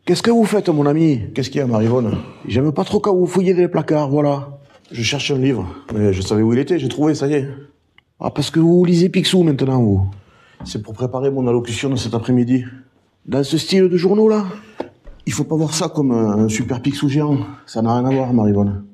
Qu'est-ce que vous faites, mon ami? Qu'est-ce qu'il y a, Marivonne? J'aime pas trop quand vous fouillez des placards, voilà. Je cherche un livre, mais je savais où il était, j'ai trouvé, ça y est. Ah, parce que vous lisez Picsou maintenant, vous. C'est pour préparer mon allocution de cet après-midi. Dans ce style de journaux, là? Il faut pas voir ça comme un super Picsou géant. Ça n'a rien à voir, Marivonne.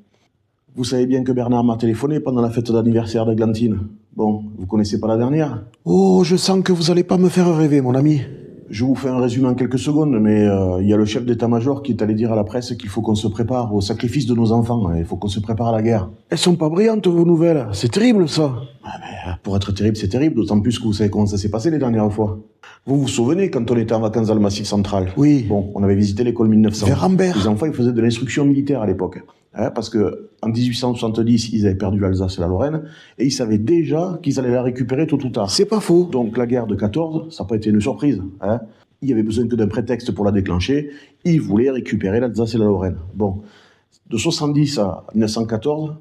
Vous savez bien que Bernard m'a téléphoné pendant la fête d'anniversaire d'Eglantine. Bon, vous connaissez pas la dernière? Oh, je sens que vous allez pas me faire rêver, mon ami. Je vous fais un résumé en quelques secondes, mais il y a le chef d'état-major qui est allé dire à la presse qu'il faut qu'on se prépare au sacrifice de nos enfants. Il faut qu'on se prépare à la guerre. Elles sont pas brillantes, vos nouvelles. C'est terrible, ça. Ah, mais pour être terrible, c'est terrible, d'autant plus que vous savez comment ça s'est passé les dernières fois. Vous vous souvenez quand on était en vacances dans le Massif central? Oui. Bon, on avait visité l'école 1900. Vers Rambert. Les enfants, ils faisaient de l'instruction militaire à l'époque. Parce que en 1870, ils avaient perdu l'Alsace et la Lorraine, et ils savaient déjà qu'ils allaient la récupérer tôt ou tard. C'est pas faux. Donc la guerre de 14, ça n'a pas été une surprise. Il y avait besoin que d'un prétexte pour la déclencher. Ils voulaient récupérer l'Alsace et la Lorraine. Bon, de 70 à 1914,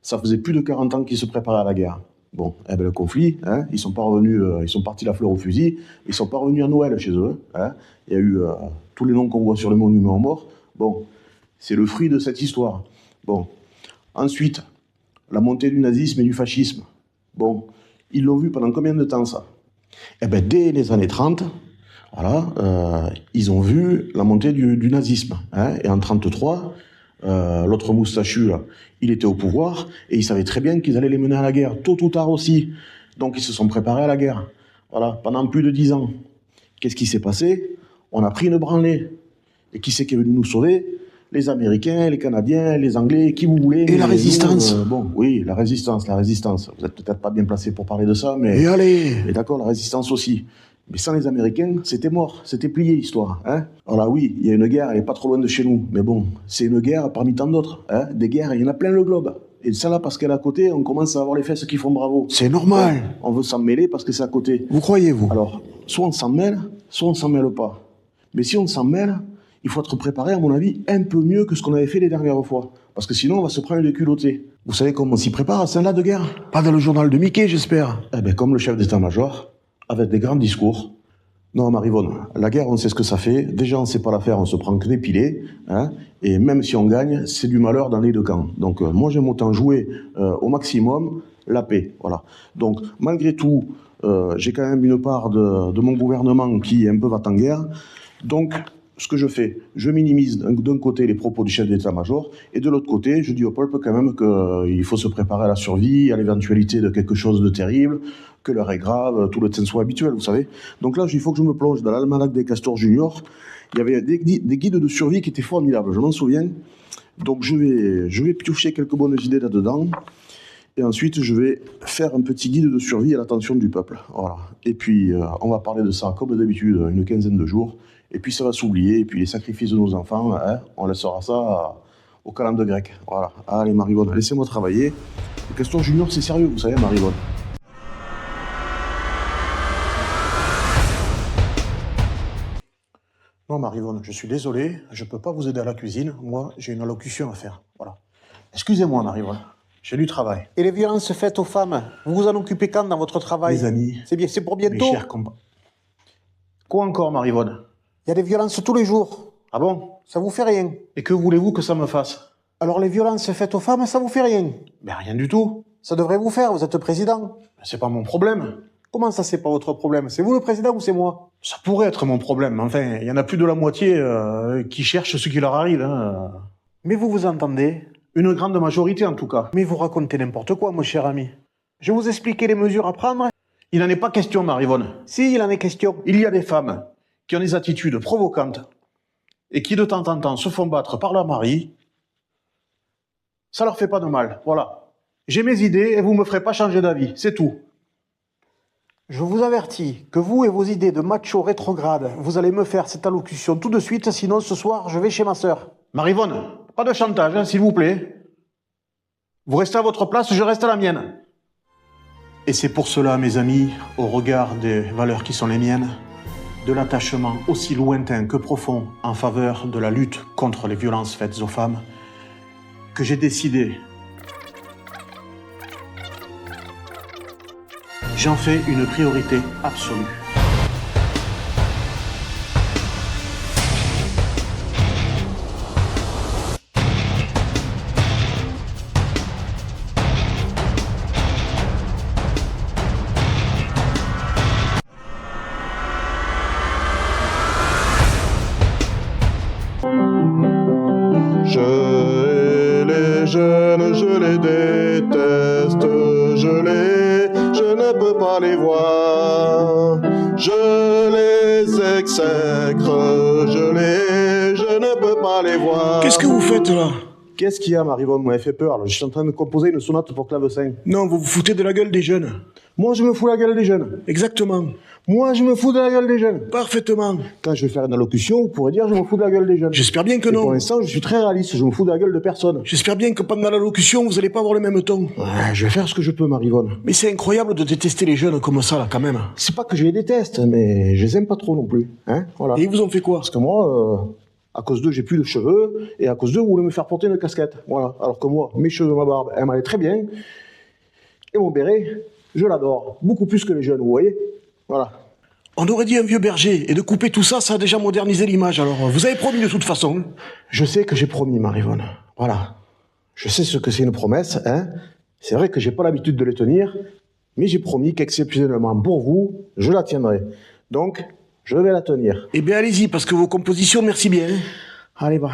ça faisait plus de 40 ans qu'ils se préparaient à la guerre. Bon, eh ben le conflit, ils sont pas revenus, ils sont partis la fleur au fusil, ils sont pas revenus à Noël chez eux. Il y a eu tous les noms qu'on voit sur les monuments aux morts. Bon, c'est le fruit de cette histoire. Bon, ensuite, la montée du nazisme et du fascisme. Bon, ils l'ont vu pendant combien de temps ça? Eh ben dès les années 30, voilà, ils ont vu la montée du nazisme. Et en 33, l'autre moustachu, là, il était au pouvoir et ils savaient très bien qu'ils allaient les mener à la guerre, tôt ou tard aussi. Donc ils se sont préparés à la guerre. Voilà, pendant plus de 10 ans. Qu'est-ce qui s'est passé? On a pris une branlée. Et qui c'est qui est venu nous sauver? Les Américains, les Canadiens, les Anglais, qui vous voulez. Et la résistance. Bon, oui, la résistance. Vous êtes peut-être pas bien placé pour parler de ça, mais... Et allez! Mais d'accord, la résistance aussi. Mais sans les Américains, c'était mort, c'était plié l'histoire. Alors là, oui, il y a une guerre, elle est pas trop loin de chez nous. Mais bon, c'est une guerre parmi tant d'autres. Des guerres, il y en a plein le globe. Et celle-là, parce qu'elle est à côté, on commence à avoir les fesses qui font bravo. C'est normal. On veut s'en mêler parce que c'est à côté. Vous croyez, vous? Alors, soit on s'en mêle, soit on s'en mêle pas. Mais si on s'en mêle, il faut être préparé, à mon avis, un peu mieux que ce qu'on avait fait les dernières fois. Parce que sinon, on va se prendre des culottés. Vous savez comment on s'y prépare à celle-là de guerre? Pas dans le journal de Mickey, j'espère. Eh ben, comme le chef d'état-major, avec des grands discours. Non, Marivonne, la guerre, on sait ce que ça fait. Déjà, on sait pas la faire, on se prend que des pilés. Et même si on gagne, c'est du malheur dans les deux camps. Donc, moi, j'aime autant jouer au maximum la paix. Voilà. Donc, malgré tout, j'ai quand même une part de mon gouvernement qui un peu va en guerre. Donc, ce que je fais, je minimise d'un côté les propos du chef d'état-major, et de l'autre côté, je dis au peuple quand même qu'il faut se préparer à la survie, à l'éventualité de quelque chose de terrible, que l'heure est grave, tout le tenso habituel, vous savez. Donc là, il faut que je me plonge dans l'almanach des Castors Junior. Il y avait des guides de survie qui étaient formidables, je m'en souviens. Donc je vais piocher quelques bonnes idées là-dedans. Et ensuite, je vais faire un petit guide de survie à l'attention du peuple. Voilà. Et puis, on va parler de ça, comme d'habitude, une quinzaine de jours. Et puis, ça va s'oublier. Et puis, les sacrifices de nos enfants, on laissera ça au calendrier grec. Voilà. Allez, Marivonne, laissez-moi travailler. Le Castor Junior, c'est sérieux, vous savez, Marivonne. Non, Marivonne, je suis désolé. Je ne peux pas vous aider à la cuisine. Moi, j'ai une allocution à faire. Voilà. Excusez-moi, Marivonne. J'ai du travail. Et les violences faites aux femmes, vous vous en occupez quand dans votre travail? Mes amis. C'est bien, c'est pour bientôt. Mes chers compas. Quoi encore, Marivonne? Il y a des violences tous les jours. Ah bon? Ça vous fait rien. Et que voulez-vous que ça me fasse? Alors les violences faites aux femmes, ça vous fait rien? Ben rien du tout. Ça devrait vous faire, vous êtes président. C'est pas mon problème. Comment ça, c'est pas votre problème? C'est vous le président ou c'est moi? Ça pourrait être mon problème. Enfin, il y en a plus de la moitié qui cherchent ce qui leur arrive. Mais vous vous entendez? Une grande majorité, en tout cas. Mais vous racontez n'importe quoi, mon cher ami. Je vais vous expliquer les mesures à prendre. Il n'en est pas question, Marivonne. Si, il en est question. Il y a des femmes qui ont des attitudes provocantes et qui, de temps en temps, se font battre par leur mari. Ça leur fait pas de mal. Voilà. J'ai mes idées et vous me ferez pas changer d'avis. C'est tout. Je vous avertis que vous et vos idées de macho rétrograde, vous allez me faire cette allocution tout de suite, sinon ce soir, je vais chez ma sœur. Marivonne, pas de chantage, s'il vous plaît. Vous restez à votre place, je reste à la mienne. Et c'est pour cela, mes amis, au regard des valeurs qui sont les miennes, de l'attachement aussi lointain que profond en faveur de la lutte contre les violences faites aux femmes, que j'ai décidé, j'en fais une priorité absolue. pas les voir. Je les exècre, je ne peux pas les voir. Qu'est-ce que vous faites là? Qu'est-ce qu'il y a, Marivonne? Vous m'avez fait peur, là. Je suis en train de composer une sonate pour clavecin. Non, vous vous foutez de la gueule des jeunes. Moi, je me fous la gueule des jeunes. Exactement. Moi, je me fous de la gueule des jeunes. Parfaitement. Quand je vais faire une allocution, vous pourrez dire je me fous de la gueule des jeunes. J'espère bien que Et non. pour l'instant, je suis très réaliste, je me fous de la gueule de personne. J'espère bien que pendant l'allocution, vous allez pas avoir le même ton. Ouais, je vais faire ce que je peux, Marivonne. Mais c'est incroyable de détester les jeunes comme ça, là, quand même. C'est pas que je les déteste, mais je les aime pas trop non plus. Hein, voilà. Et ils vous ont fait quoi? Parce que moi, à cause d'eux, j'ai plus de cheveux, et à cause d'eux, vous voulez me faire porter une casquette. Voilà. Alors que moi, mes cheveux, ma barbe, elle m'allait très bien. Et mon béret, je l'adore. Beaucoup plus que les jeunes, vous voyez? Voilà. On aurait dit un vieux berger, et de couper tout ça, ça a déjà modernisé l'image, alors vous avez promis de toute façon. Je sais que j'ai promis, Marivonne. Voilà. Je sais ce que c'est une promesse, hein. C'est vrai que j'ai pas l'habitude de les tenir, mais j'ai promis qu'exceptionnellement pour vous, je la tiendrai. Donc, je vais la tenir. Eh bien, allez-y, parce que vos compositions, merci bien. Allez, bah,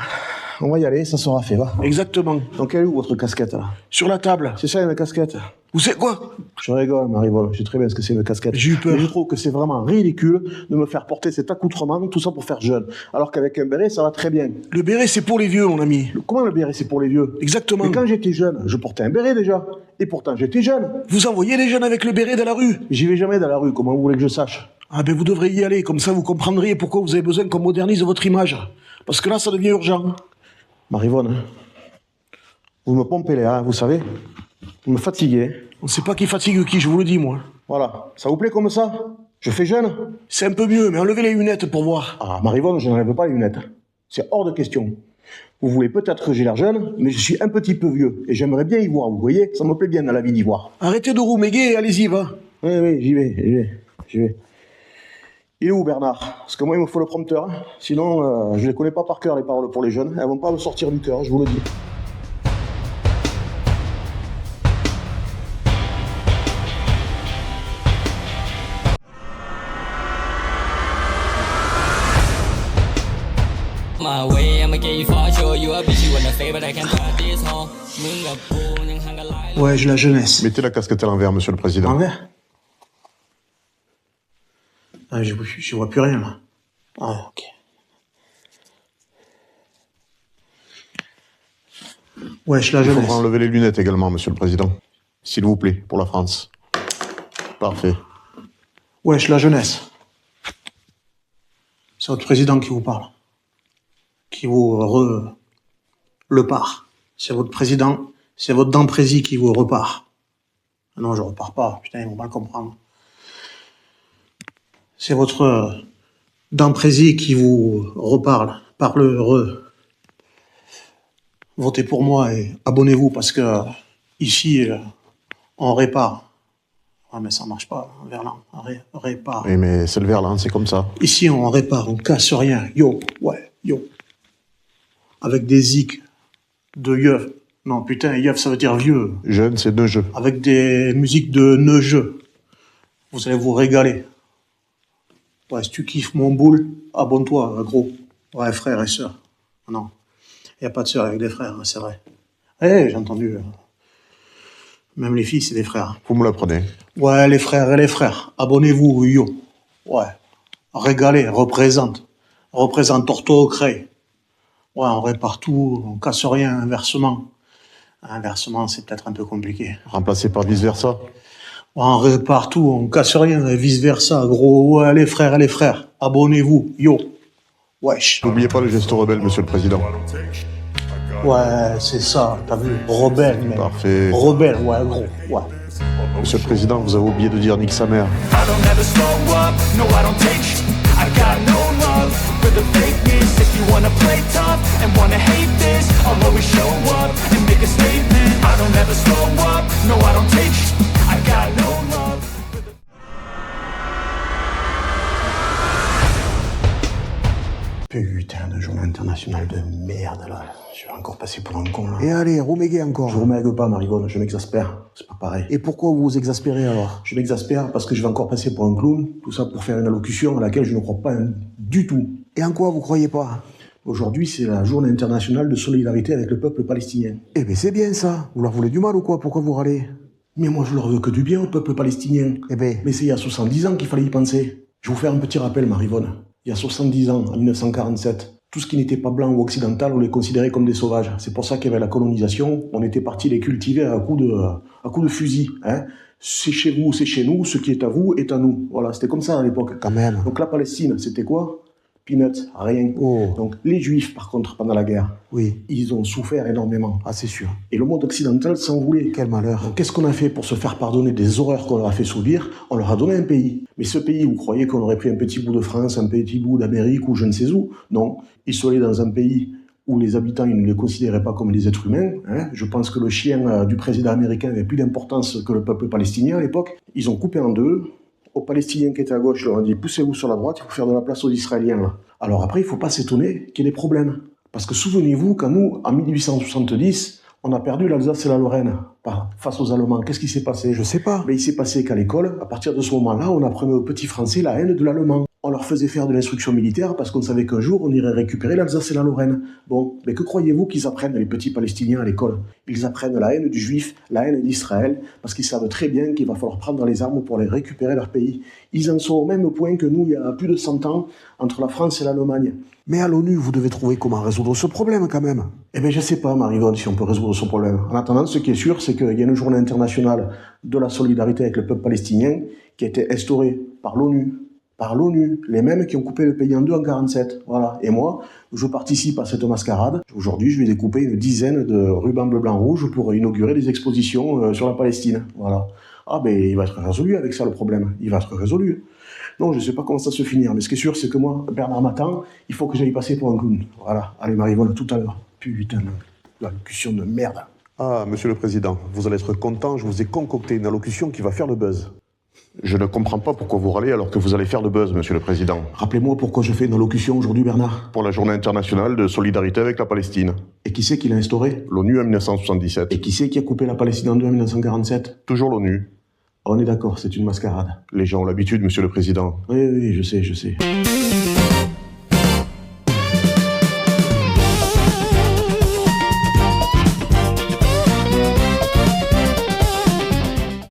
on va y aller, ça sera fait, va. Exactement. Donc, elle est où votre casquette, là? Sur la table. C'est ça, une casquette? Vous savez quoi? Je rigole, Marivonne, je sais très bien ce que c'est une casquette. J'ai eu peur. Mais je trouve que c'est vraiment ridicule de me faire porter cet accoutrement, tout ça pour faire jeune. Alors qu'avec un béret, ça va très bien. Le béret, c'est pour les vieux, mon ami. Comment le béret, c'est pour les vieux? Exactement. Mais quand j'étais jeune, je portais un béret déjà. Et pourtant, j'étais jeune. Vous envoyez les jeunes avec le béret dans la rue? J'y vais jamais dans la rue, comment vous voulez que je sache? Ah ben vous devriez y aller, comme ça vous comprendriez pourquoi vous avez besoin qu'on modernise votre image. Parce que là, ça devient urgent. Marivonne, vous me pompez les reins, vous savez? Vous me fatiguez. On sait pas qui fatigue qui, je vous le dis, moi. Voilà. Ça vous plaît comme ça? Je fais jeune? C'est un peu mieux, mais enlevez les lunettes pour voir. Ah, Marivonne, je n'enlève pas les lunettes. C'est hors de question. Vous voulez peut-être que j'ai l'air jeune, mais je suis un petit peu vieux. Et j'aimerais bien y voir, vous voyez? Ça me plaît bien dans la vie d'y voir. Arrêtez de rouméguer et allez-y, va. Oui, j'y vais. Il est où, Bernard? Parce que moi, il me faut le prompteur. Hein. Sinon, je les connais pas par cœur, les paroles pour les jeunes. Elles vont pas me sortir du cœur, je vous le dis. My way, I'ma get you far, show you a bitch, you wanna fade, but I can't try this home. Ouais, j'ai la jeunesse. Mettez la casquette à l'envers, monsieur le président. Envers? Ah, je vois plus rien, là. Ah, ok. Wesh, la Il jeunesse. faudra enlever les lunettes également, monsieur le président. S'il vous plaît, pour la France. Parfait. Wesh, la jeunesse. C'est votre président qui vous parle. Qui vous le part. C'est votre président, c'est votre dent-prési qui vous repart. Ah non, je repars pas. Putain, ils vont mal comprendre. C'est votre dent-prési qui vous reparle. Parle. Votez pour moi et abonnez-vous parce que ici, on répare. Ah, mais ça marche pas, Verlan. Répare. Oui, mais c'est le Verlan, c'est comme ça. Ici, on répare, on casse rien. Yo. Avec des zik de yeuf. Non, putain, yeuf, ça veut dire vieux. Jeune, c'est deux jeux. Avec des musiques de neugeux. Vous allez vous régaler. Ouais, si tu kiffes mon boule, abonne-toi, gros. Ouais, frères et sœurs. Non, il n'y a pas de sœurs avec des frères, hein, c'est vrai. Eh, j'ai entendu. Même les filles, c'est des frères. Vous me l'apprenez. Ouais, les frères et les frères. Abonnez-vous, yo. Ouais. Régalez, représente. Représente Torto au Cray. Ouais, on répare tout, on casse rien, inversement. Inversement, c'est peut-être un peu compliqué. Remplacé par vice-versa. Ouais, on répare tout, on casse rien, et vice-versa, gros. Ouais, les frères et les frères. Abonnez-vous, yo. Wesh. N'oubliez pas le geste rebelle, monsieur le président. Ouais, c'est ça, t'as vu. Rebelle, mais. Parfait. Rebelle, ouais, gros. Ouais. Monsieur le président, vous avez oublié de dire nique sa mère. I don't ever slow up, no I don't take sh- I got no love for the fakeness. If you wanna play tough and wanna hate this, I'll always show up and make a statement. I don't ever slow up, no I don't take sh- I got no love for the Putain de journée internationale de merde, là. Je vais encore passer pour un con, là. Et allez, rouméguez encore. Je vous remègue pas, Marivonne, je m'exaspère. C'est pas pareil. Et pourquoi vous vous exaspérez alors? Je m'exaspère parce que je vais encore passer pour un clown, tout ça pour faire une allocution à laquelle je ne crois pas du tout. Et en quoi vous croyez pas? Aujourd'hui, c'est la journée internationale de solidarité avec le peuple palestinien. Eh ben c'est bien ça. Vous leur voulez du mal ou quoi? Pourquoi vous râlez? Mais moi, je leur veux que du bien au peuple palestinien. Eh ben, Mais c'est il y a 70 ans qu'il fallait y penser. Je vais vous faire un petit rappel, Marivonne. Il y a 70 ans, en 1947, tout ce qui n'était pas blanc ou occidental, on les considérait comme des sauvages. C'est pour ça qu'il y avait la colonisation. On était parti les cultiver à coups de fusil. Hein. C'est chez vous, c'est chez nous. Ce qui est à vous est à nous. Voilà, c'était comme ça à l'époque. quand même. Donc la Palestine, c'était quoi? Peanuts, rien. Oh, Donc les Juifs, par contre, pendant la guerre, oui. ils ont souffert énormément. Ah, c'est sûr. Et le monde occidental s'en voulait. Quel malheur. Donc, qu'est-ce qu'on a fait pour se faire pardonner des horreurs qu'on leur a fait subir? On leur a donné un pays. Mais ce pays, vous croyez qu'on aurait pris un petit bout de France, un petit bout d'Amérique ou je ne sais où? Non. Ils sont allés dans un pays où les habitants, ils ne les considéraient pas comme des êtres humains. Hein. Je pense que le chien du président américain avait plus d'importance que le peuple palestinien à l'époque. Ils ont coupé en deux. Aux Palestiniens qui étaient à gauche, ils leur ont dit « poussez-vous sur la droite, il faut faire de la place aux Israéliens. » là. Alors après, il ne faut pas s'étonner qu'il y ait des problèmes. Parce que souvenez-vous, quand nous, en 1870, on a perdu l'Alsace et la Lorraine face aux Allemands. Qu'est-ce qui s'est passé? Je sais pas. Mais il s'est passé qu'à l'école, à partir de ce moment-là, on apprenait aux petits Français la haine de l'allemand. On leur faisait faire de l'instruction militaire parce qu'on savait qu'un jour, on irait récupérer l'Alsace et la Lorraine. Bon, mais que croyez-vous qu'ils apprennent, les petits Palestiniens, à l'école? Ils apprennent la haine du Juif, la haine d'Israël, parce qu'ils savent très bien qu'il va falloir prendre les armes pour les récupérer leur pays. Ils en sont au même point que nous, il y a plus de 100 ans, entre la France et l'Allemagne. Mais à l'ONU, vous devez trouver comment résoudre ce problème, quand même. Eh bien, je sais pas, Marivonne, si on peut résoudre ce problème. En attendant, ce qui est sûr, c'est qu'il y a une journée internationale de la solidarité avec le peuple palestinien qui a été instaurée par l'ONU. Par l'ONU, les mêmes qui ont coupé le pays en deux en 47. Voilà. Et moi, je participe à cette mascarade. Aujourd'hui, je vais découper une dizaine de rubans bleu, blanc, rouge pour inaugurer des expositions sur la Palestine. Voilà. Ah, ben, il va être résolu avec ça, le problème. Il va être résolu. Non, je sais pas comment ça se finir, mais ce qui est sûr, c'est que moi, Bernard m'attend, il faut que j'aille passer pour un clown. Voilà. Allez, Marivonne, à tout à l'heure. Putain, l'allocution de merde. Ah, Monsieur le Président, vous allez être content, je vous ai concocté une allocution qui va faire le buzz. Je ne comprends pas pourquoi vous râlez alors que vous allez faire le buzz, Monsieur le Président. Rappelez-moi pourquoi je fais une allocution aujourd'hui, Bernard. Pour la journée internationale de solidarité avec la Palestine. Et qui c'est qui l'a instauré? L'ONU en 1977. Et qui c'est qui a coupé la Palestine en deux en 1947? Toujours l'ONU. On est d'accord, c'est une mascarade. Les gens ont l'habitude, Monsieur le Président. Oui, je sais.